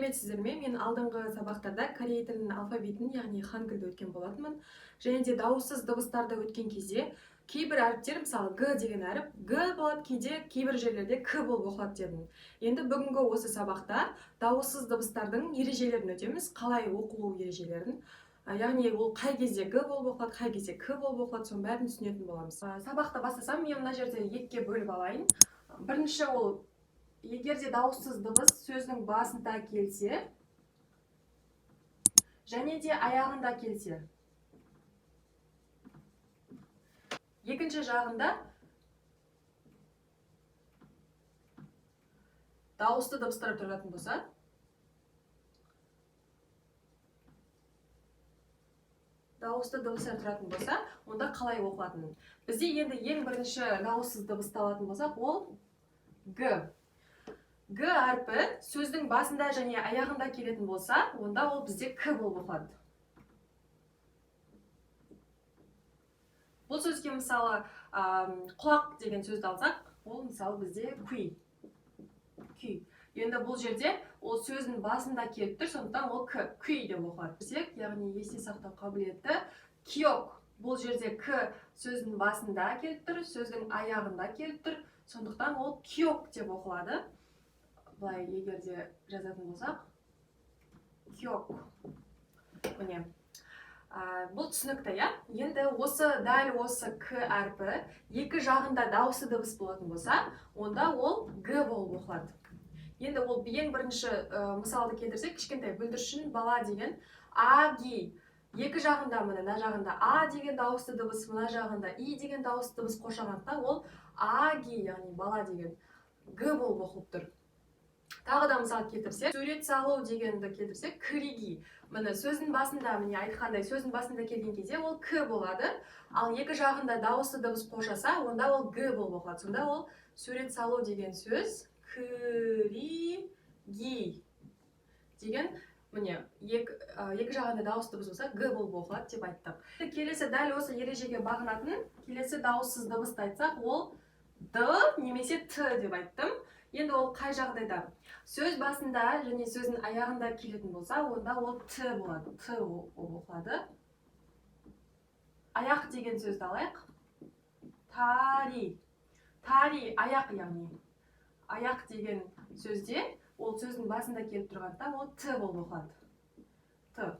сәлеметсіздер ме? Мен алдыңғы сабақтарда корей тілінің алфавитін, яғни хангыльді өткен болатынмын. Және де дауыссыз дыбыстарды өткен кезде кейбір әріптер, мысалы г деген әріп г болады, кейде кейбір жерлерде к болып оқылады дедім. Енді бүгінгі осы сабақта дауыссыз дыбыстардың ережелерін өтеміз, қалай оқылу ережелерін. Яғни ол қай кезде г болып оқылады, қай кезде к болып оқылады, соның бәрін түсінетін боламыз. Сабақты бастасам, мен мына жерде екіге бөліп алайын. Бірінші ол, егер де дауыссыз дыбыс сөздің басында келсе және де аяғында келсе. Екінші жағында дауысты дыбыстар тұратын болса, онда қалай оқылатынын. Бізде енді ең бірінші дауыссыз дыбысты алатын болсақ, ол г. Г әрпі сөздің басында және аяғында келетін болса, онда ол бізде к болып оқылады. Бұл сөзге мысалы құлақ деген сөзді алсақ, ол мысалы бізде күй. Енді бұл жерде ол сөздің басында келіп тұр, сондықтан ол күй деп оқылады. Яғни есте сақтау қабілеті киок. Бұл жерде к сөздің басында келіп тұр, сөздің аяғында келіп тұр, сондықтан ол киок деп оқылады. Былай егер де жазатын болсақ, киок. Міне. Бұл түсінікті, иә? Енді дәл осы к әрпі екі жағында дауысты дыбыс болатын болса, онда ол г болып оқылады. Енді ол ең бірінші мысалды келтірсек, кішкентай бүлдіршін бала деген аги. Екі жағында, мына жағында а деген дауысты дыбыс, мына жағында и деген дауысты дыбыс қосылғандықтан ол аги, яғни бала деген г болып оқылып тұр. Тағы да мысал келтірсек, сурет салу дегенді келтірсек, кіриги. Міне сөздің басында, міне айтқандай, сөздің басында келген кезде ол к болады, ал екі жағында дауысты дыбыс қосылса, онда ол г болып оқылады. Сонда ол сурет салу деген сөз кіриги деген, міне екі жағында дауысты дыбыс болса, г болып оқылады деп айттық. Келесі дәл осы ережеге бағынатын келесі дауыссыз дыбысты айтсақ, ол д немесе т деп айттым. Енді ол қай жағдайда? Сөз басында және сөздің аяғында келетін болса, онда ол т болады. Т оқылады. Аяқ деген сөзді алайық. Тари. Тари, аяқ яғни. Аяқ деген сөзде, ол сөздің басында келіп тұрғандықтан, ол т болып оқылады. Т.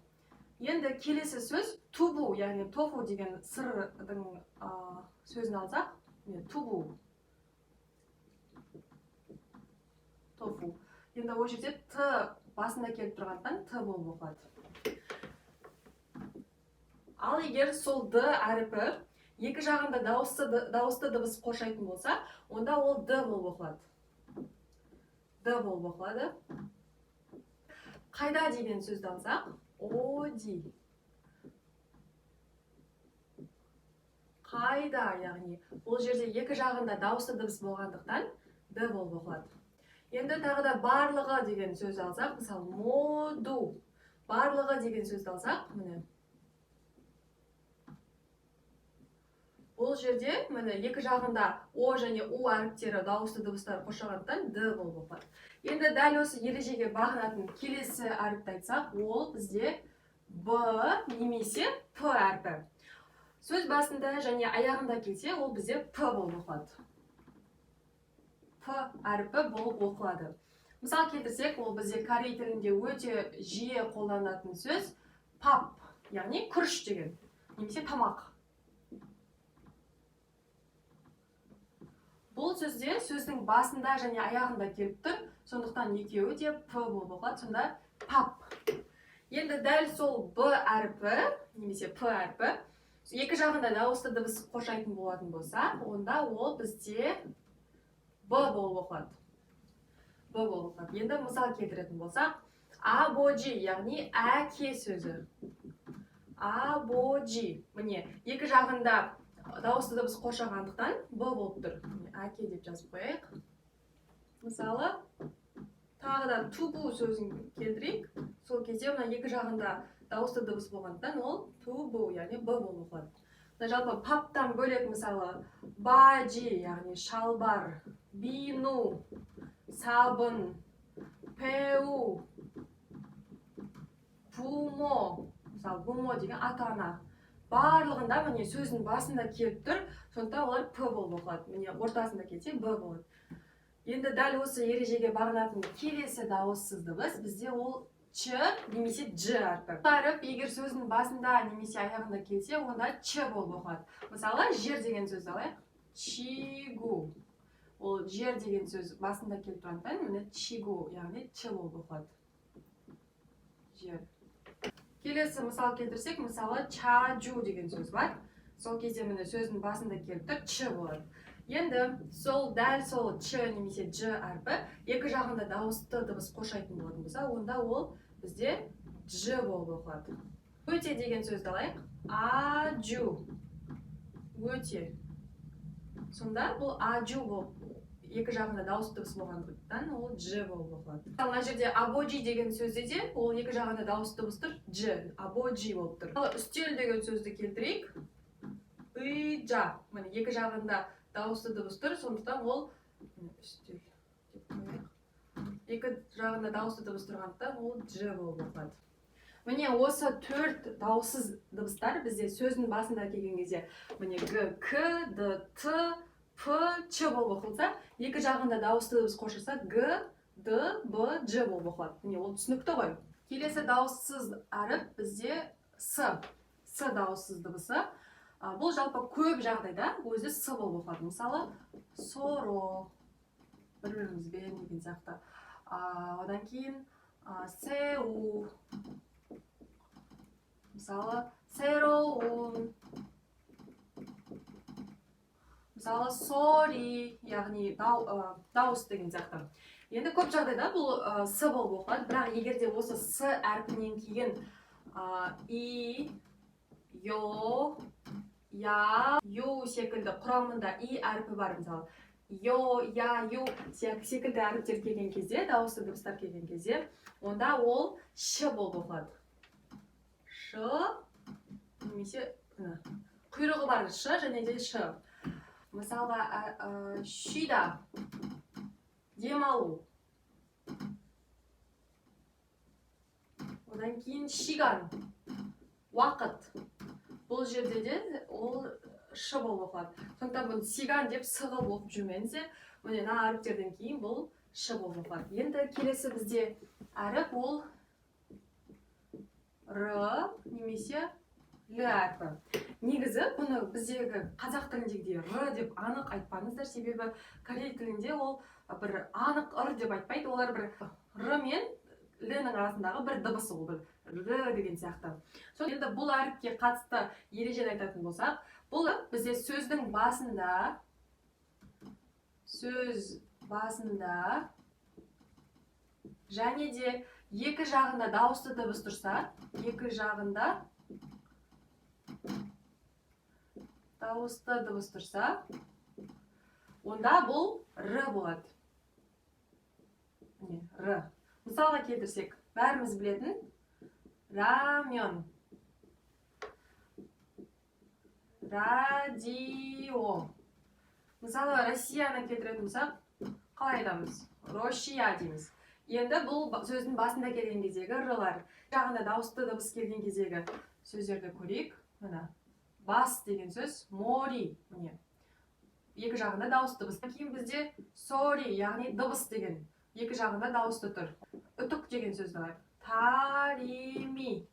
Енді келесі сөз тубу, яғни тофу деген сырдың сөзін алсақ, тубу. Тофу. Енді ол жерде т басында келіп тұрғандықтан т болып оқылады. Ал егер сол д әріпі екі жағында дауысты дыбыс қосылатын болса, онда ол д болып оқылады. Д болып оқылады. Қайда деген сөзді алсақ, оди. Қайда, яғни бұл жерде екі жағында дауысты дыбыс болғандықтан д болып оқылады. Енді тағы да барлығы деген сөзді алсақ, мысалы, моду. Барлығы деген сөзді алсақ, міне. Бұл жерде, міне, екі жағында о және у әріптері дауысты дыбыстар қосылғандықтан д болып оқылады. Енді дәл осы ережеге бағынатын келесі әріпті айтсақ, ол бізде б немесе п әрпі. Сөз басында және аяғында келсе, ол бізде п болып оқылады. П әріпі болып оқылады. Мысал келтірсек, ол бізде корей тілінде өте жиі қолданылатын сөз пап, яғни күріш деген, немесе тамақ. Бұл сөзде сөздің басында және аяғында келіп тұр, сондықтан екеуі де п болып оқылады, сонда пап. Енді дәл сол б әріпі, немесе п әріпі, екі жағында дауысты дыбыс қосылатын болатын болса, онда ол бізде б болып оқылады. Б болып оқылады. Енді мысал келтіретін болсақ, абоджи, яғни әке сөзі. Абоджи. Міне, екі жағында дауысты дыбыс қосылғандықтан б болып тұр. Әке деп жазып қояйық. Мысалы, тағы да тубу сөзін келтірейік. Сол кезде мына екі жағында дауысты дыбыс болғандықтан ол тубу, яғни б болып оқылады. Жалпы паптан бөлек, мысалы, баджи, яғни шалбар, бину, сабын, пеу, бумо, мысалы бумо деген ата ана. Барлығында міне сөздің басында келіп тұр, сондықтан олар п болып оқылады. Міне ортасында келсе б болады. Енді дәл осы ережеге бағынатын келесі дауыссыз дыбыс бізде ол ч немесе дж әрпі. Әріп егер сөздің басында немесе аяғында келсе, онда ч болып оқылады. Мысалы, жер деген сөзді алайық. Чигу. Ол жер деген сөз басында келіп тұрғандықтан, міне чигу, яғни ч болып оқылады. Жер. Келесі мысал келтірсек, мысалы чажу деген сөз бар. Сол кезде міне сөздің басында келіп тұр, ч болады. Енді дәл сол ч немесе дж әрпі екі жағында дауысты дыбыс қосатын болатын болса, онда ол бізде дж болып оқылады. Өте деген сөзді алайық. Ажу. Өте. Сонда бұл ажу болып, екі жағында дауысты дыбыс болғандықтан ол дж болып оқылады. Мына жерде абоджи деген сөзде де ол екі жағында дауысты дыбыс тұр, дж, абоджи болып тұр. Үстел деген сөзді келтірейік. Ыйжа. Міне екі жағында дауысты дыбыс тұр, сондықтан ол үстел деп қояйық. Екі жағында дауысты дыбыс тұрғандықтан ол дж болып оқылады. Міне осы төрт дауыссыз дыбыстар бізде сөздің басында келген кезде міне г, к, д, т, п, ч болып оқылса, екі жағында дауысты дыбыс қосылса г, д, б, дж болып оқылады. Міне ол түсінікті ғой. Келесі дауыссыз әріп бізде с дауыссыз дыбысы. Бұл жалпы көп жағдайда өзі с болып оқылады. Мысалы, соро, бір-бірімізбен деген сияқты. Одан кейін сеу, мысалы, сероун, мысалы, сори, яғни дауыс деген сияқты. Енді көп жағдайда бұл с болып оқылады, бірақ егерде осы с әрпінен кейін и, йо, я, ю секілді құрамында и әрпі бар, мысалы. Йо, я, ю секілді әріптер келген кезде, дауысты дыбыстар келген кезде, онда ол ш болып оқылады. Ш, немесе құйрығы бар ш және де ш. Мысалы, шида, демалу. Одан кейін шиган, уақыт. Бұл жерде де ол ш болып оқылады. Сондықтан бұл сиган деп сығып оқып жүрмеңіздер. Міне мына әріптерден кейін бұл ш болып оқылады. Енді келесі бізде әріп ол р немесе л әрпі. Негізі бұны біздегі қазақ тіліндегідей р деп анық айтпаңыздар, себебі корей тілінде ол бір анық р деп айтпайды, олар бір р мен л-ның арасындағы бір дыбысы ол бір р деген сияқты. Енді бұл әріпке қатысты ережені айтатын болсақ, бұл бізде сөздің басында және де екі жағында дауысты дыбыс тұрса, екі жағында дауысты дыбыс тұрса, онда бұл р болады. Р. Мысалға келтірсек, бәріміз білетін рамен, радио. Мысалы, Россияны келтіретін болсақ, қалай айтамыз? Рошия дейміз. Енді бұл сөздің басында келген кездегі р-лар. Жағында дауысты дыбыс келген кездегі сөздерді көрейік. Мына бас деген сөз мори. Міне. Екі жағында дауысты дыбыс. Кейін бізде сори, яғни дыбыс деген. Екі жағында дауысты тұр. Үтік деген сөзді алайық. Тарими.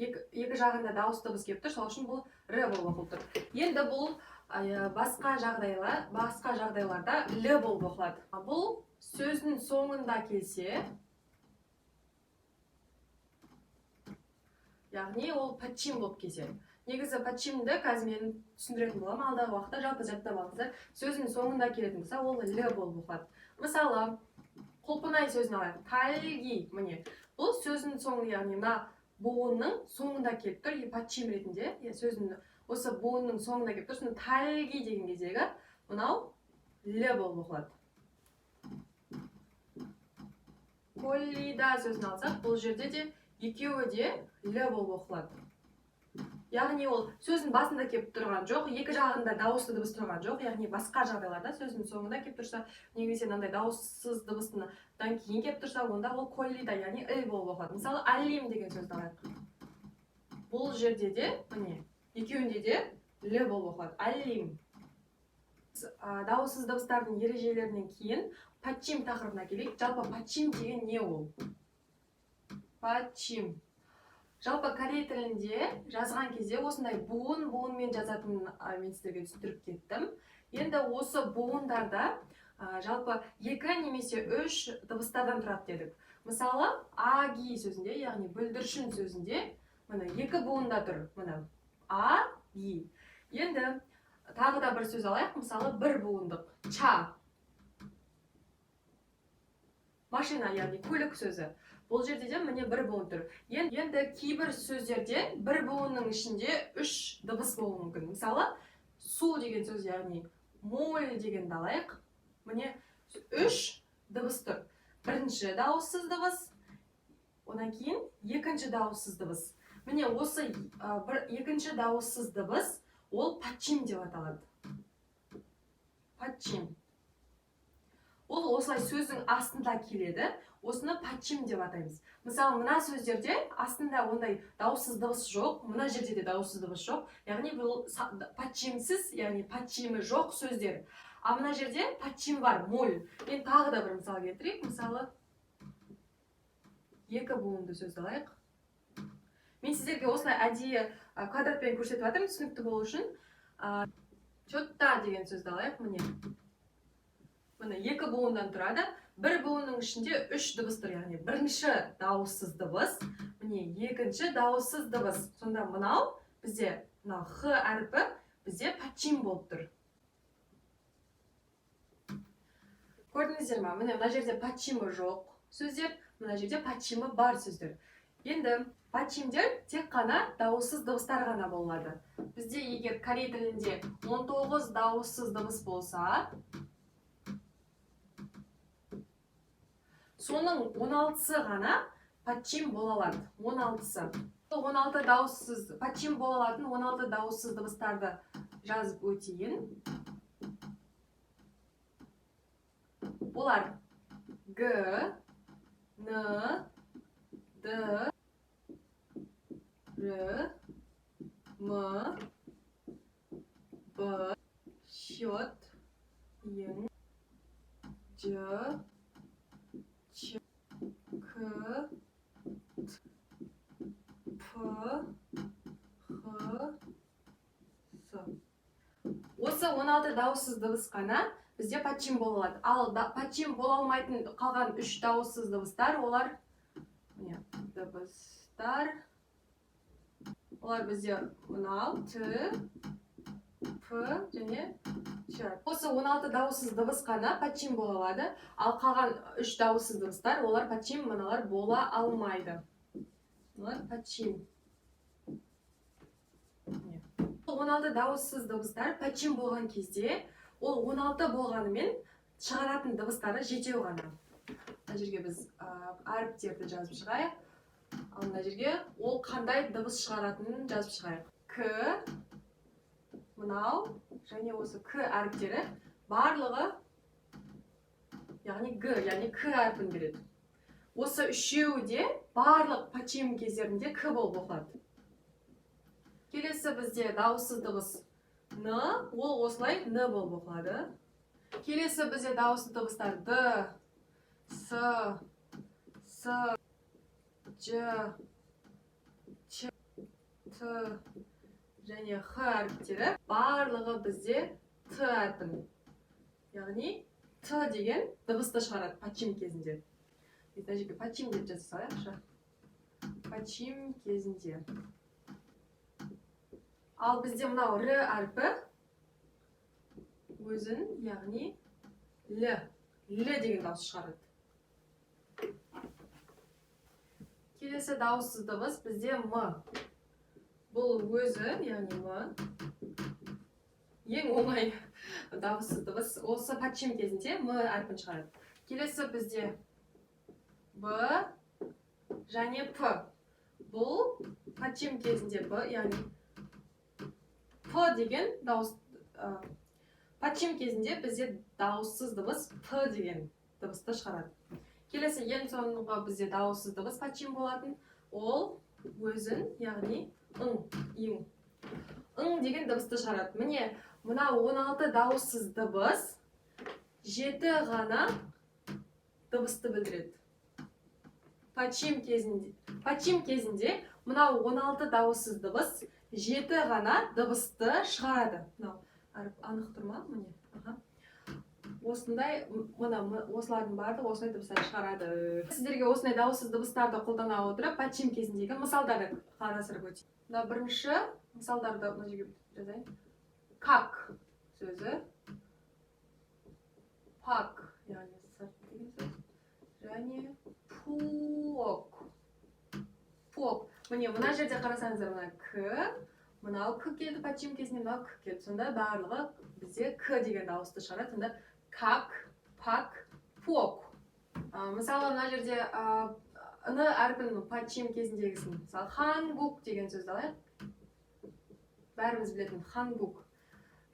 Екі жағында дауысты дыбыс келіп тұр, сол үшін бұл р болып оқылып тұр. Енді бұл басқа жағдайларда л болып оқылады. Бұл сөздің соңында келсе, яғни ол патчим болып келсе. Негізі патчимді қазір мен түсіндіретін боламын, алдағы уақытта жалпы жаттап алыңыздар. Сөздің соңында келетін болса, ол л болып оқылады. Мысалы, құлпынай сөзін алайық. Тальги, міне. Бұл сөздің соңында, яғни мына буынның соңында келіп тұр, патчим ретінде. Сөздің осы буынның соңында келіп тұр, соны тальги деген кездегі мынау л болып оқылады. Коллида сөзін алсақ, бұл жерде де екеуі де л болып оқылады. яғни ол сөздің басында келіп тұрған жоқ, екі жағында дауысты дыбыс тұрған жоқ, яғни басқа жағдайларда сөздің соңында келіп тұрса, немесе мынандай дауыссыз дыбыстан кейін келіп тұрса, онда ол коллида, яғни ы болып оқылады. Мысалы, алим деген сөзді алайық. Бұл жерде де, міне, екеуінде де л болып оқылады. Алим. Дауыссыз дыбыстардың ережелерінен кейін пачим тақырыбына келейік. Жалпы пачим деген не ол? Пачим. Жалпы корей тілінде жазған кезде осындай буынмен жазатынын мен сіздерге түсіндіріп кеттім. Енді осы буындарда жалпы 2 немесе 3 дыбыстардан тұрады дедік. Мысалы, аги сөзінде, яғни бүлдіршін сөзінде, мына 2 буында тұр. Мына а, ги. Енді тағы да бір сөз алайық. Мысалы, 1 буындық. Ча. Машина, яғни көлік сөзі. Бұл жерде де міне 1 буын тұр. Енді кейбір сөздерде 1 буынның ішінде 3 дыбыс болуы мүмкін. Мысалы, су деген сөз, яғни моль дегенді алайық. Міне 3 дыбыс тұр. Бірінші дауыссыз дыбыс, одан кейін екінші дауыссыз дыбыс. Міне осы екінші дауыссыз дыбыс ол пачим деп аталады. Пачим. Ол осылай сөздің астында келеді. Осыны пачим деп атаймыз. Мысалы, мына сөздерде астында ондай дауыссыз дыбыс жоқ, мына жерде де дауыссыз дыбыс жоқ. Яғни бұл пачимсіз, яғни пачимі жоқ сөздер. А мына жерде пачим бар, моль. Мен тағы да бір мысал келтірейік. Мысалы, 2 буынды сөзді алайық. Мен сіздерге осылай әдейі квадратпен көрсетіп жатырмын, түсінікті болу үшін. Чотта деген сөзді алайық, міне. Міне 2 буындан тұрады. 1 буынның ішінде 3 дыбыс тұр, яғни бірінші дауыссыз дыбыс, міне екінші дауыссыз дыбыс. Сонда мынау бізде мынау х әрпі бізде пачим болып тұр. Көрдіңіздер ме? Міне мына жерде пачимі жоқ сөздер, мына жерде пачимі бар сөздер. Енді пачимдер тек қана дауыссыз дыбыстар ғана болады. Бізде егер корей тілінде 19 дауыссыз дыбыс болса, соның 16-сы ғана пачим бола алады. 16-сы. 16 дауыссыз, пачим бола алатын 16 дауыссыз дыбыстарды жазып өтейін. Олар г, н, д, р, м, б, счет, ин, ж, ч, к, п, х, с. Осы 16 дауыссыз дыбыс қана бізде пачим бола алады. Ал пачим бола алмайтын қалған 3 дауыссыз дыбыстар, олар дыбыстар. Олар бізде мынау т, п және ч. Осы 16 дауыссыз дыбыс қана пачим бола алады. Ал қалған 3 дауыссыз дыбыстар, олар пачим мыналар бола алмайды. Олар пачим. 16 дауыссыз дыбыстар пачим болған кезде, ол 16 болғанымен шығаратын дыбыстары жетеу ғана. Мына жерге біз әріптерді жазып шығайық. Ал мына жерге ол қандай дыбыс шығаратынын жазып шығайық. К, мынау, және осы к әріптері барлығы, яғни г, яғни к әрпін береді. Осы үшеуі де барлық пачим кездерінде к болып оқылады. Келесі бізде дауыссыз дыбыс н, ол осылай н болып оқылады. Келесі бізде дауыссыз дыбыстар д, с, ж, ч, т және х әріптері барлығы бізде т әрпін. Яғни т деген дыбысты шығарады пачим кезінде. Мына жерге пачим деп жазсайықшы. Пачим кезінде. Ал бізде мынау р әрпі өзін, яғни л деген дауыс шығарады. Келесі дауыссыз дыбыс бізде м. Бұл өзі, яғни м. Ең оңай дауыссыз дыбыс осы пачим кезінде м әрпін шығарады. Келесі бізде б және п. Бұл пачим кезінде б, яғни п деген дауыс пачим кезінде бізде дауыссыз дыбыс п деген дыбысты шығарады. Келесі ең соңғы бізде дауыссыз дыбыс пачим болатын. Ол өзін, яғни иң деген дыбысты шығарады. Міне, мына 16 дауыссыз дыбыс 7 ғана дыбысты білдіреді. Пачим кезінде мына 16 дауыссыз дыбыс 7 ғана дыбысты шығарады. Анық тұр ма? Міне. Осындай, осылардың барлығы осындай дыбыстар шығарады. Сіздерге осындай дауыссыз дыбыстарды қолдана отырып, пачим кезіндегі мысалдарды қарастырып өтейін. Мына бірінші мысалдарды мына жерге жазайын. Как сөзі, пак, яғни сырт деген сөз, және пуок. Міне, мына жерде қарасаңыздар, мына к, мынау к келді, пачим кезінде мынау к келді. Сонда барлығы бізде к деген дауысты шығарады. Сонда как, пак, пуок. Мысалы, мына жерде ны әрпін пачим кезіндегісін. Мысалы, хангук деген сөзді алайық. Бәріміз білетін хангук.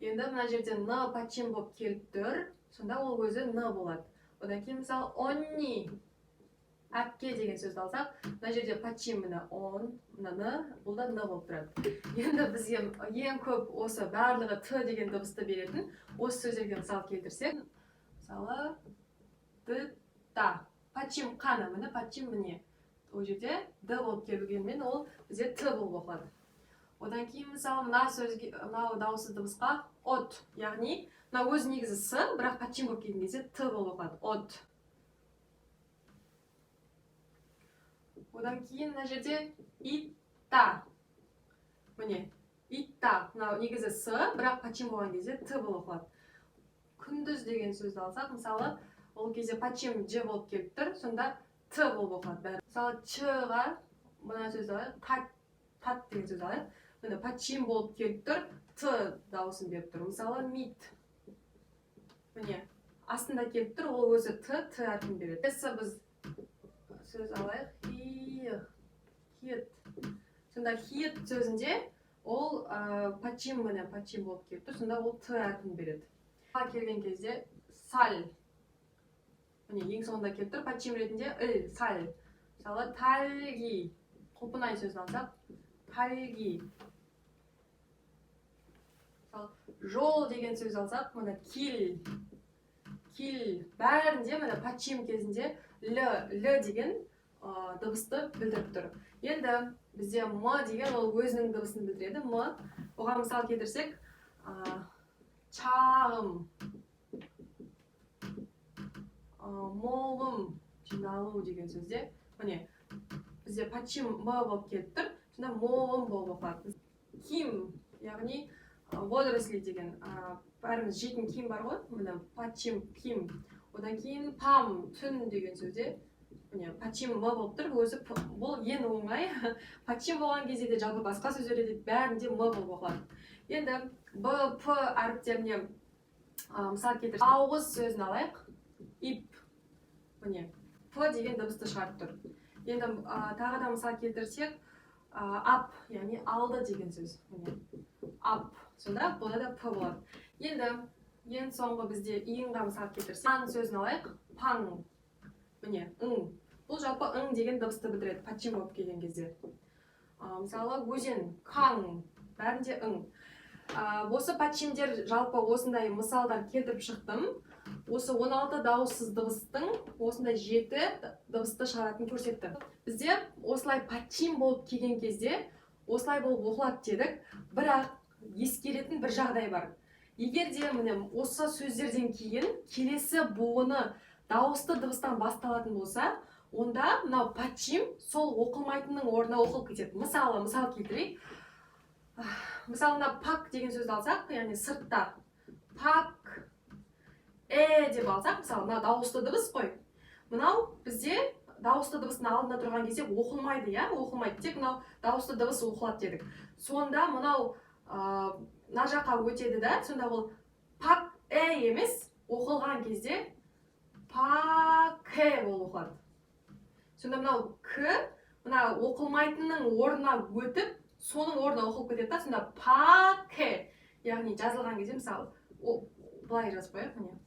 Енді мына жерде ны пачим болып келіп тұр. Сонда ол өзі ны болады. Одан кейін мысалы, онни. Әпке деген сөзді алсақ, мына жерде пачим мына он, мына ны, бұл да ны болып тұрады. Енді бізге ең көп осы барлығы т деген дыбысты беретін осы сөздерге мысал келтірсек, мысалы, д-та. Пачим қаны, міне пачим міне. Ол жерде д болып келгенмен ол бізде т болып оқылады. Одан кейін мысалы мына дауыссыз дыбысқа от, яғни мына өз негізі с, бірақ пачим болып келген кезде т болып оқылады. От. Одан кейін мына жерде итта. Міне, итта. Мынау негізі с, бірақ пачим болған кезде т болып оқылады. Күндіз деген сөзді алсақ, мысалы, ол кезде пачим ж болып келіп тұр, сонда т болып оқылады. Мысалы, ч-ға мына сөзді алайық, тат деген сөзді алайық. Міне, пачим болып келіп тұр, т дауысын беріп тұр. Мысалы, мит. Міне, астында келіп тұр, ол өзі т әрпін береді.Есі біз сөз алайық, хит. Сонда хит сөзінде ол пачим болып келіп тұр, сонда ол т әрпін береді. Келген кезде саль. Міне, ең соңында келіп тұр, пачим ретінде іл, саль. Мысалы, тальги. Құлпынай сөзін алсақ, тальги. Жол деген сөз алсақ, мына кил. Бәрінде мына пачим кезінде л деген дыбысты білдіріп тұр. Енді бізде м деген ол өзінің дыбысын білдіреді. М, оған мысал келтірсек, чағым, молым, жиналу деген сөзде. Міне, бізде пачим м болып келіп тұр, сонда молым болып оқылады. Ким, яғни водоросли деген, бәріміз жейтін ким бар ғой, міне пачим ким. Одан кейін пам, түн деген сөзде. Міне, пачим м болып тұр, өзі бұл ең оңай. Пачим болған кезде де жалпы басқа сөздерде бәрінде м болып оқылады. Енді б, п әріптеріне мысал келтірсек, ауыз сөзін алайық. Ип. Міне, п деген дыбысты шығарып тұр. Енді тағы да мысал келтірсек, ап, яғни алды деген сөз. Міне, ап. Сонда бұл да п болады. Енді ең соңғы бізде иынға мысал келтірсек, пан сөзін алайық. Пан. Міне, бұл жалпы деген дыбысты білдіреді, пачим болып келген кезде. Мысалы, өзен, қан, бәрінде Осы пачимдер жалпы осындай мысалдар келтіріп шықтым. Осы 16 дауыссыз дыбыстың осындай 7 дыбысты шығаратын көрсетті. Бізде осылай пачим болып келген кезде осылай болып оқылады дедік, бірақ ескеретін бір жағдай бар. Егер де осы сөздерден кейін келесі буыны дауысты дыбыстан басталатын болса, онда мынау пачим сол оқылмайтынның орнына оқылып кетеді. Мысал келтірейік. Мысалында пак деген сөзді алсақ, яғни сыртта. Пак, деп алсақ, мысалы, мынау дауысты дыбыс қой. Мынау бізде дауысты дыбыстың алдында тұрған кезде оқылмайды, оқылмайды. Тек мынау дауысты дыбыс оқылады дедік. Сонда мынау мына жаққа өтеді да, сонда ол пак, емес, оқылған кезде пак-е болып оқылады. Сонда мынау к, мына оқылмайтынның орнына өтіп, соның орнына оқылып кетеді да, сонда паке, яғни жазылған кезде мысалы былай жазып қояйық, міне.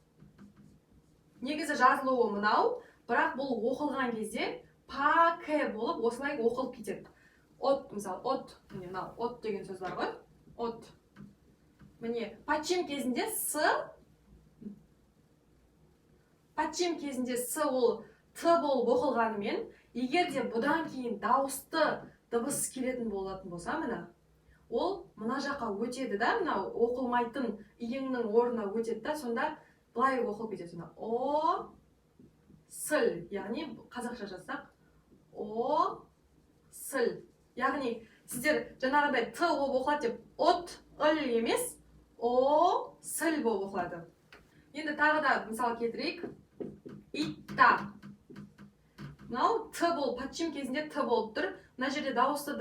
Негізі жазылуы мынау, бірақ бұл оқылған кезде паке болып осылай оқылып кетеді. От, мысалы, от, міне мынау, от деген сөз бар ғой. От. Міне, пачим кезінде с ол т болып оқылғанымен, егер де бұдан кейін дауысты дыбыс келетін болатын болса, міне, ол мына жаққа өтеді да, мынау оқылмайтын иіңнің орнына өтеді да, сонда былай оқылып кетеді. Сонда о, сіл, яғни қазақша жазсақ, о, сіл. Яғни сіздер жаңағыдай т болып оқылады деп, от, ыл емес, о, сіл болып оқылады. Енді тағы да мысал келтірейік. Итта. Мынау т болып, пачим кезінде т болып тұр. Мына жерде дауыссыз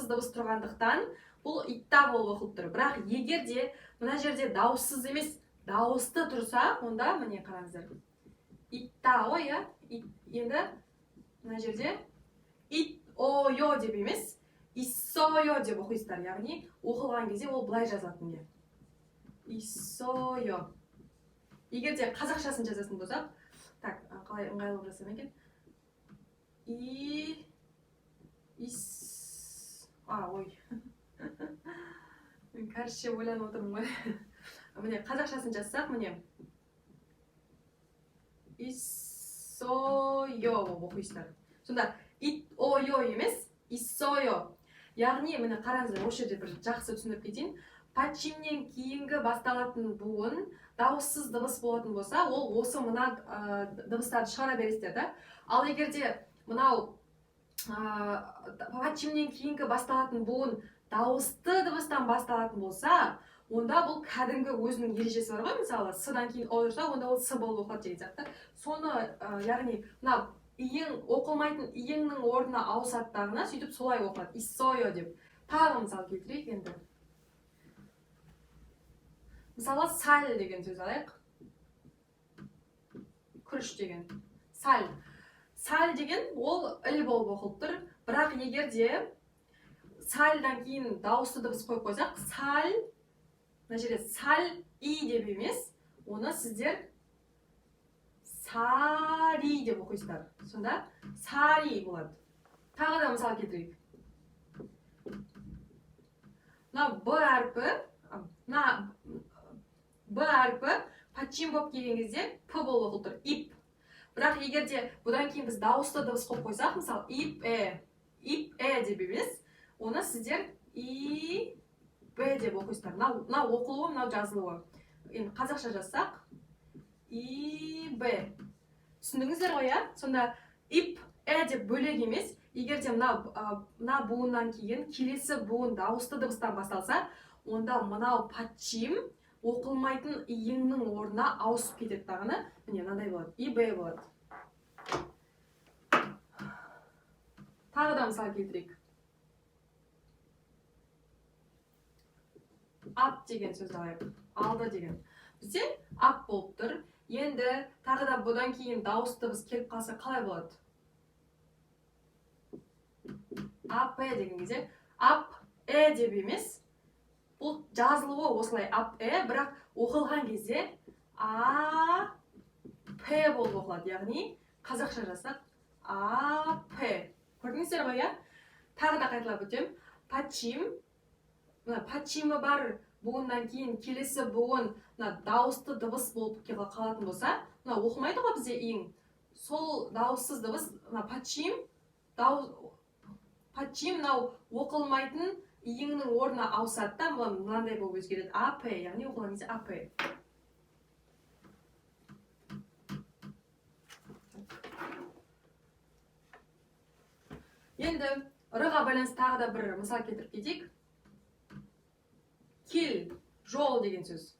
дыбыс тұрғандықтан бұл итта болып оқылып тұр. Бірақ егер де мына жерде дауыссыз емес, дауысты тұрса, онда міне қараңыздар. Итта ғой, иә? Енді мына жерде ит-о-йо деп емес, иссо-йо деп оқисыздар. Яғни оқылған кезде ол былай жазылатын. Иссо-йо. Егер де қазақшасын жазасын болсақ, так, қалай ыңғайлы жасам екен? Ой. Мен кәрісше ойланып отырмын ғой. Міне, қазақшасын жазсақ, міне. Иссо-йо болып оқисыздар. Сонда ит-о-йо емес, иссо-йо. Яғни, міне қараңыздар, осы жерде бір жақсы түсіндіріп кетейін. Пачимнен кейінгі басталатын буын дауыссыз дыбыс болатын болса, ол осы мына дыбыстарды шығара бересіздер да. Ал егер де мынау пачимнен кейінгі басталатын буын дауысты дыбыстан басталатын болса, онда бұл кәдімгі өзінің ережесі бар ғой, мысалы, с-дан кейін о тұрса, онда ол с болып оқылады деген сияқты. Соны, яғни, мына оқылмайтын иіңнің орнына ауысаттағына сөйтіп солай оқылады. Иссо-йо деп. Тағы мысал келтірейік енді. Мысалы, саль деген сөз алайық. Күріш деген. Саль. Саль деген ол іл болып оқылып тұр. Бірақ егер де сальдан кейін дауысты дыбыс қойып қойсақ, саль, мына жерде саль и деп емес, оны сіздер сари деп оқисыздар. Сонда сари болады. Тағы да мысал келтірейік. Мына Б әрпі пачим болып келген кезде П болып оқылып тұр. Ип. Бірақ егер де бұдан кейін біз дауысты дыбыс қойып қойсақ, мысалы, ип-э деп емес, оны сіздер и-б деп оқисыздар. Мынау оқылуы, мынау жазылуы. Енді қазақша жазсақ, и-б. Түсіндіңіздер ғой, иә? Сонда ип-э деп бөлек емес, егер де мына буыннан кейін келесі буын дауысты дыбыстан басталса, онда мынау пачим оқылмайтын иіңнің орнына ауысып кетеді дағыны. Міне, мынандай болады. И-б болады. Тағы да мысал келтірейік. Ап деген сөз алайық. Алды деген. Бізде ап болып тұр. Енді тағы да бұдан кейін дауысты дыбыс келіп қалса қалай болады? Ап-э деген кезде ап-э деп емес. Бұл жазылуы осылай ап-э, бірақ оқылған кезде а-п болып оқылады. Яғни қазақша жазсақ а-п. Көрдіңіздер ғой, иә? Тағы да қайталап өтем. Пачимі бар буыннан кейін келесі буын дауысты дыбыс болып қалатын болса, оқылмайды ғой бізде иң. Сол дауыссыз дыбыс пачим оқылмайтын иіңнің орнына ауысады да, мынандай болып өзгереді. АП, яғни оқылған кезде АП. Енді р-ға байланысты тағы да бір мысал келтіріп кетейік. Кел, жол деген сөз.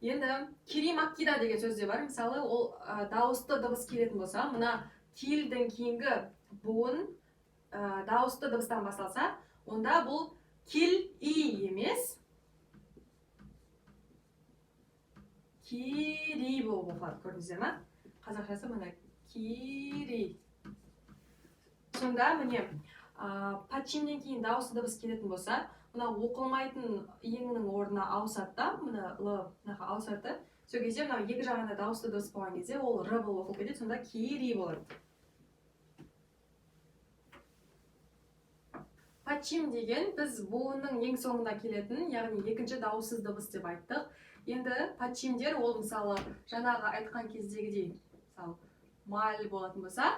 Енді керим аккида деген сөз де бар. Мысалы, ол дауысты дыбыс келетін болса, мына келдің кейінгі буын дауысты дыбыстан басталса, онда бұл кил-и емес, кири болып оқылады. Көрдіңіздер ме? Қазақшасы мына кири. Сонда міне Пачимнен кейін дауысты дыбыс келетін болса, мына оқылмайтын иеңнің орнына ауысады да, мына л мынаға ауысады. Сол кезде мына екі жағында дауысты дыбыс болған кезде ол р болып оқылып кетеді, сонда кири болады. Пачим деген біз буынның ең соңында келетін, яғни екінші дауыссыз дыбыс деп айттық. Енді пачимдер ол мысалы жаңағы айтқан кездегідей, мысалы маль болатын болса,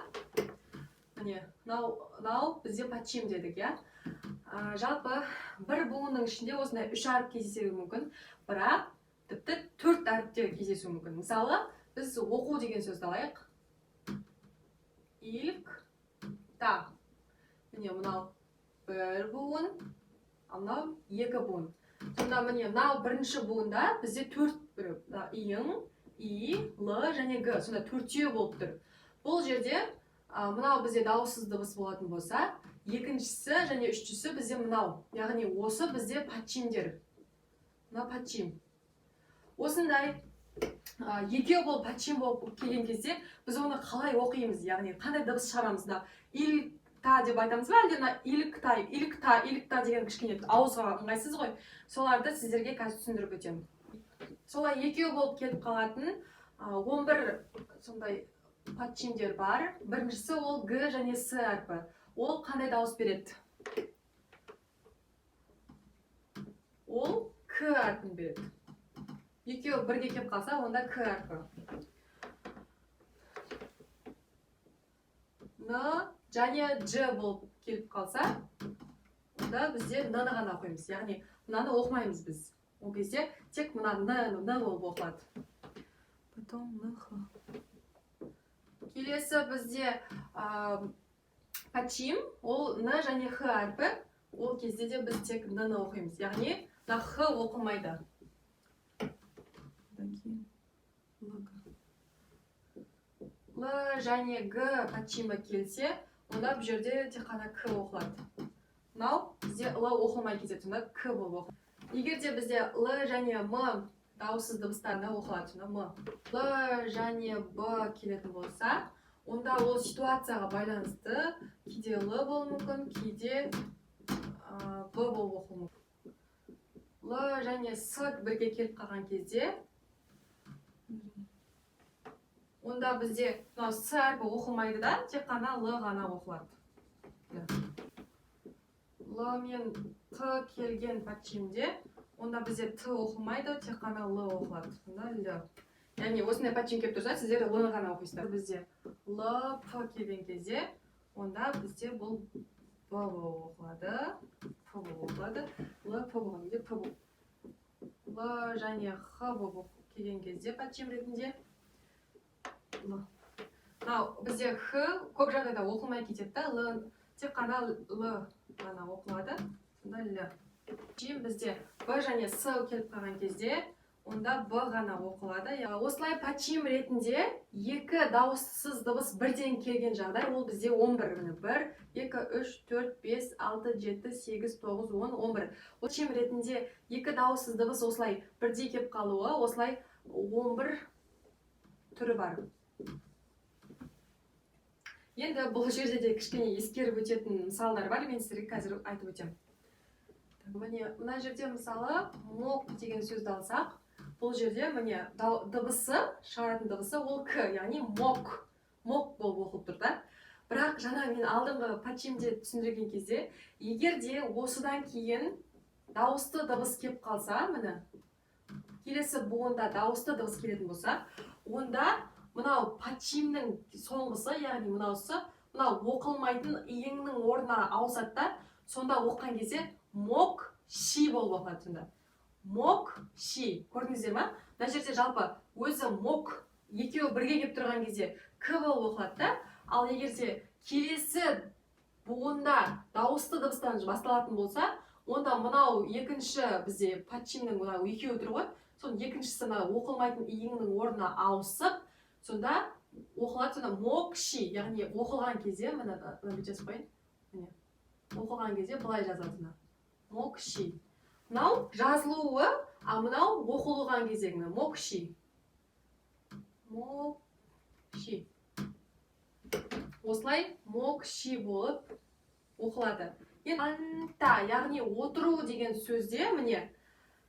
міне мынау бізде пачим дедік, иә. Жалпы бір буынның ішінде осындай 3 әріп кездесуі мүмкін, бірақ тіпті 4 әріптер кездесуі мүмкін. Мысалы, біз оқу деген сөзді алайық. Илк, та. Міне мынау бір буын, мынау екі буын. Сонда міне мынау бірінші буында бізде 4 иң, и, л және г. Сонда 4-еу болып тұр. Бұл жерде мынау бізде дауыссыз дыбыс болатын болса, екіншісі және үшіншісі бізде мынау. Яғни осы бізде пачимдер. Мына пачим. Осындай екеу болып пачим болып келген кезде біз оны қалай оқимыз, яғни қандай дыбыс шығарамыз да. Илк-та деп айтамыз ба, әлде илк-та, илк-та, илк-та деген кішкене ауызға ыңғайсыз ғой. Соларды сіздерге қазір түсіндіріп өтемін. Солай екеу болып келіп қалатын 11 сондай пачимдер бар. Біріншісі ол г және с әрпі. Ол қандай дауыс береді? Ол к әрпін береді. Екеу бірге келіп қалса, онда к әрпі. Н және дж болып келіп қалса, онда бізде н-ны ғана оқимыз. Яғни, мынаны оқымаймыз біз. Ол кезде тек мына н болып оқылады. Потом н-х. Келесі бізде пачим, ол н және х әрпі. Ол кезде де біз тек н-ны оқимыз. Яғни, мына х оқылмайды. Л және г пачимі келсе, онда бұл жерде тек қана к оқылады. Мынау бізде л оқылмай кетеді, сонда к болып оқылады. Егер де бізде л және м дауыссыз дыбыстарында оқылады, сонда м. Л және б келетін болса, онда ол ситуацияға байланысты кейде л болуы мүмкін, кейде б болып оқылуы мүмкін. Л және с бірге келіп қалған кезде, онда бізде с әрпі оқылмайды да, тек қана л ғана оқылады. Л мен т келген пачимде, онда бізде т оқылмайды, тек қана л оқылады. Сонда л. Яғни осындай пачим келіп тұрса, сіздер л ғана оқисыздар. Бізде л, п келген кезде, онда бізде бұл б болып оқылады, п болып оқылады. Л, п болған кезде п болып. Л және х болып келген кезде пачим ретінде мынау бізде х көп жағдайда оқылмай кетеді да, л тек қана л ғана оқылады. Сонда л. Бізде б және с келіп қалған кезде, онда б ғана оқылады. Осылай пачим ретінде екі дауыссыз дыбыс бірден келген жағдай, ол бізде 11. 1, 2, 3, 4, 5, 6, 7, 8, 9, 10, 11. Пачим ретінде екі дауыссыз дыбыс осылай бірдей келіп қалуы, осылай 11 түрі бар. Енді бұл жерде де кішкене ескеріп өтетін мысалдар бар, мен сіздерге қазір айтып өтемін. Міне, мына жерде мысалы мок деген сөзді алсақ, бұл жерде міне дыбысы, шығаратын дыбысы ол к, яғни мок болып оқылып тұр да. Бірақ жаңа мен алдыңғы пачимде түсіндірген кезде, егер де осыдан кейін дауысты дыбыс келіп қалса, міне келесі буында дауысты дыбыс келетін болса, онда мынау пачимнің соңғысы, яғни мынау оқылмайтын иеңнің орнына ауысады да, сонда оққан кезде мок ши болып оқылады. Сонда мок ши, көрдіңіздер ма? Мына жерде жалпы өзі мок екеуі бірге келіп тұрған кезде к болып оқылады да, ал егерде келесі буында дауысты дыбыстан басталатын болса, онда мынау екінші бізде пачимнің мынау екеуі тұр ғой, соның екіншісі оқылмайтын иеңнің орнына ауысып, сонда оқылады, сонда мок ши, яғни оқылған кезде, мына бүйтесіз қойын, оқылған кезде былай жазады, мок ши. Мынау жазылуы, а мынау оқылған кезегі, мок ши. Мок ши. Осылай мок ши болып оқылады. енді анта яғни отыру деген сөзде міне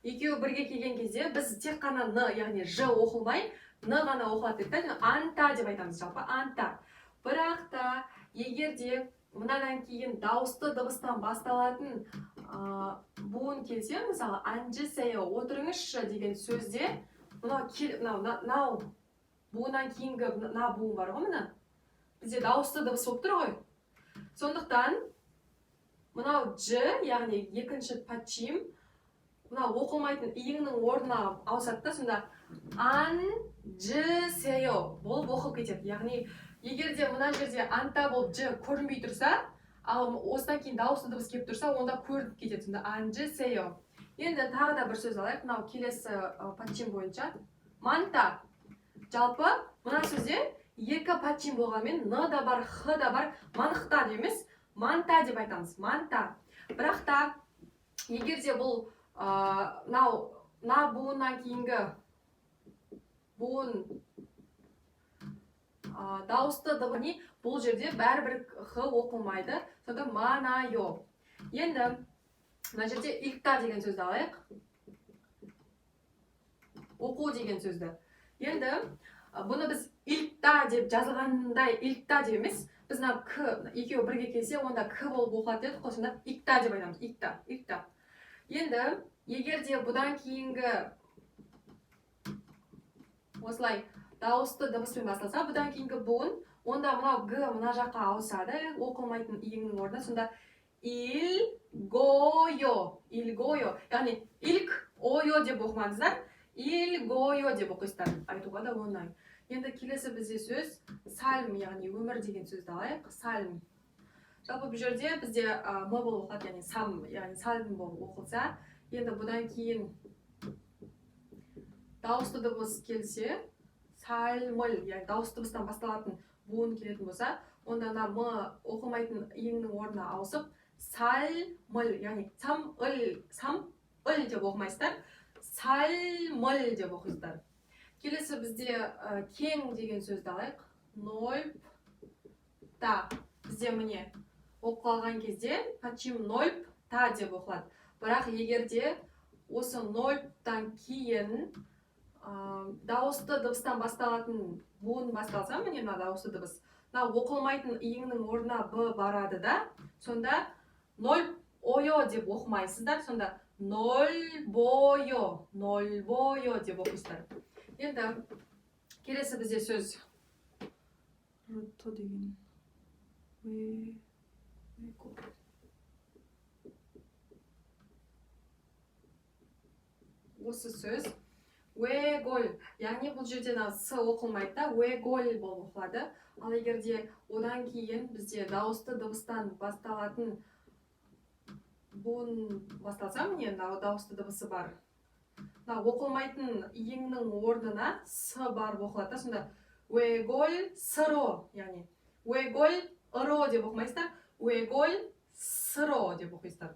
екеуі бірге келген кезде біз тек қана н яғни ж оқылмай н ғана оқылады деді да, анта деп айтамыз жалпы анта. Бірақ та егер де мынадан кейін дауысты дыбыстан басталатын буын келсе, мысалы 앉으세요 отырыңызшы деген сөзде мынау буыннан кейінгі мына буын бар ғой, мына бізде дауысты дыбыс болып тұр ғой. Сондықтан мынау ж яғни екінші подчим мынау оқылмайтын иіңнің орнына ауысады да, сонда 앉으세요 болып оқылып кетеді. Яғни егер де мына жерде анта болып ж көрінбей тұрса, ал осыдан кейін дауысты дыбыс келіп тұрса, онда көрініп кетеді. Сонда 앉으세요. Енді тағы да бір сөз алайық. Мынау келесі подчим бойынша манта. Жалпы мына сөзде екі подчим болғанмен н да бар, х да бар, манықта демес, манта деп айтамыз. Манта. Бірақ та егер де бұл мына буыннан кейінгі буын дауысты дыбыс, бұл жерде бәрібір х оқылмайды. Сонда манайо. Енді мына жерде илта деген сөзді алайық. Оқу деген сөзді. Енді бұны біз илта деп жазылғандай илта деп емес, біз к екеуі бірге келсе, онда к болып оқылады дедік қой, сонда илта деп айтамыз. Илта. Енді егер де бұдан кейінгі осылай дауысты дыбыспен басталса, бұдан кейінгі буын, онда мынау г мына жаққа ауысады, оқылмайтын иіңнің орнына. Сонда илгойо. Яғни илк ойо деп оқымаңыздар, илгойо деп оқисыздар. Айтуға да оңай. Енді келесі бізде сөз сальм, яғни өмір деген сөзді алайық. Сальм. Жалпы бұл жерде бізде м болып оқылады, яғни сам, яғни сальм болып оқылса. Енді бұдан кейін дауысты дыбыс келсе, сальмыл, яғни дауысты дыбыстан басталатын буын келетін болса, онда м оқылмайтын иіңнің орнына ауысып, сальмыл, яғни самыл деп оқымайсыздар, сальмыл деп оқисыздар. Келесі бізде кең деген сөзді алайық. Нольпта. Бізде міне оқылған кезде подчим нольпта деп оқылады. Бірақ егерде осы нольптан кейін дауысты дыбыстан басталатын буын басталса, міне мына дауысты дыбыс, мына оқылмайтын иіңнің орнына б барады да, сонда ноль ойо деп оқымайсыздар, сонда нольбойо деп оқисыздар. Енді келесі бізде сөз рұтто деген осы сөз уэголь, яғни бұл жерде с оқылмайды да, уэголь болып оқылады. Ал егерде одан кейін бізде дауысты дыбыстан басталатын буын басталса, міне дауысты дыбысы бар, оқылмайтын иіңнің орнына с бар оқылады. Сонда уэголь сыро, яғни уэголь ыро деп оқымайсыздар, уэголь сыро деп оқисыздар.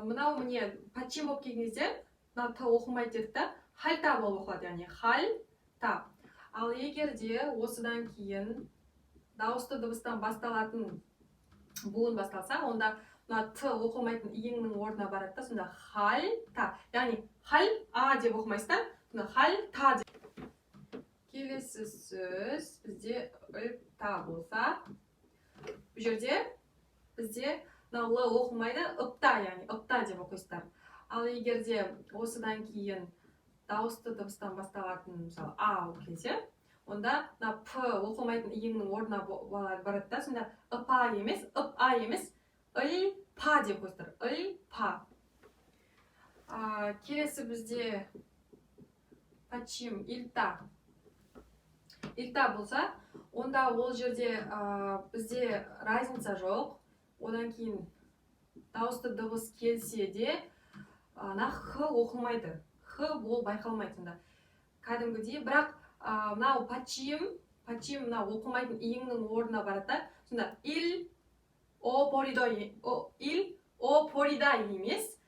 Мынау міне подчим болып келген кезде мына т оқылмайды дедік та, хальта болып оқылады, яғни хальта. Ал егерде осыдан кейін дауысты дыбыстан басталатын буын басталса, онда мына т оқылмайтын иіңнің орнына барады да, сонда хальта, яғни хал-а деп оқымайсыздар, сонда хальта деп. Келесі сөз бізде ылта болса, бұл жерде бізде л оқылмайды, ыпта, яғни ыпта деп оқисыздар. Ал егерде осыдан кейін дауысты дыбыстан басталатын, мысалы, а болып келсе, онда п оқылмайтын иіңнің орнына барады да, сонда ыпа емес, ып-а емес, ылпа деп қойсыздар, ылпа. Келесі бізде подчим илта. Илта болса, онда ол жерде бізде разница жоқ. Одан кейін дауысты дыбыс келсе де, х оқылмайды. Х ол байқалмайды сонда. Кәдімгідей, бірақ мынау подчим мынау оқылмайтын иіңнің орнына барады. Сонда ил о порида емес,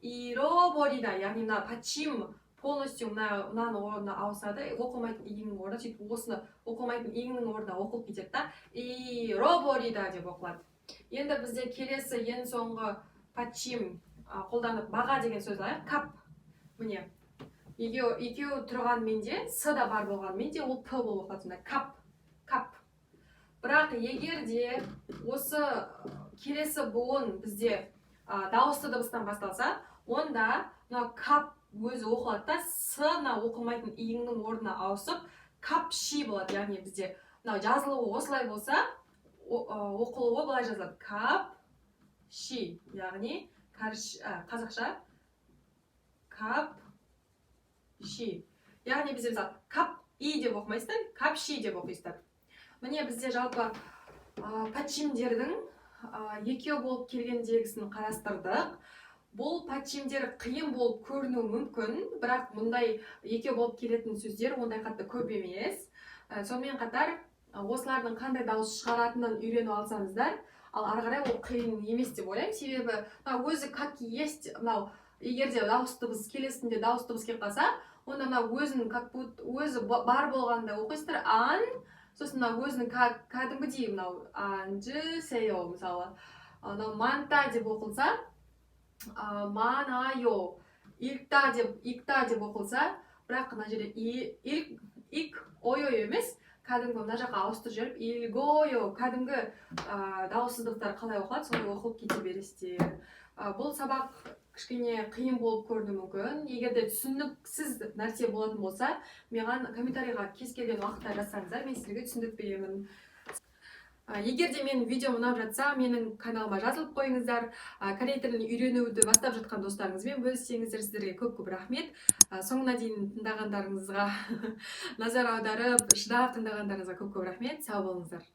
ироборида, яғни мына подчим полностью мынаның орнына ауысады, оқылмайтын иіңнің орнына, сөйтіп осыны оқылмайтын иіңнің орнына оқылып кетеді да, ироборида деп оқылады. Енді бізде келесі ең соңғы подчим қолданып баға деген сөз алайық. Кап. Міне. Екеуі тұрғанмен де, с да бар болғанмен де ол п болып оқылады. Сонда кап. Кап. Бірақ егер де осы келесі буын бізде дауысты дыбыстан басталса, онда мына кап өзі оқылады да, с-на оқылмайтын иіңнің орнына ауысып, капши болады. Яғни бізде жазылуы осылай болса, оқылуы былай жазылады. Капши. Яғни қазақша капши. Яғни бізде мысалы кап-и деп оқымайсыздар, капши деп оқисыздар. Міне бізде жалпы подчимдердің екеу болып келгендегісін қарастырдық. Бұл подчимдер қиын болып көрінуі мүмкін, бірақ мұндай екеу болып келетін сөздер ондай қатты көп емес. Сонымен қатар осылардың қандай дауыс шығаратынын үйреніп алсаңыздар, ал ары қарай ол қиын емес деп ойлаймын. Себебі өзі как есть, егер де дауыс дыбыс келесінде дауыс дыбыс келіп қалса, онда өзі бар болғанда оқисыздар ан, сосын өзінің кәдімгідей анжы сео, мысалы манта деп оқылса, манайо, икта деп оқылса, бірақ мына жерде ик ойо емес, кәдімгі мына жаққа ауыстырып жіберіп илгойо, кәдімгі дауыссыздықтар қалай оқылады, солай оқылып кете бересіздер. Бұл сабақ кішкене қиын болып көрінуі мүмкін. Егер де түсініксіз нәрсе болатын болса, маған комментарийға кез келген уақытта жазсаңыздар, мен сіздерге түсіндіріп беремін. Егер де менің видеом ұнап жатса, менің каналыма жазылып қойыңыздар. Корей тілін үйренуді бастап жатқан достарыңызбен бөліссеңіздер, сіздерге көп рахмет. Соңына дейін тыңдағандарыңызға назар аударып, шыдап тыңдағандарыңызға көп рахмет. Сау болыңыздар.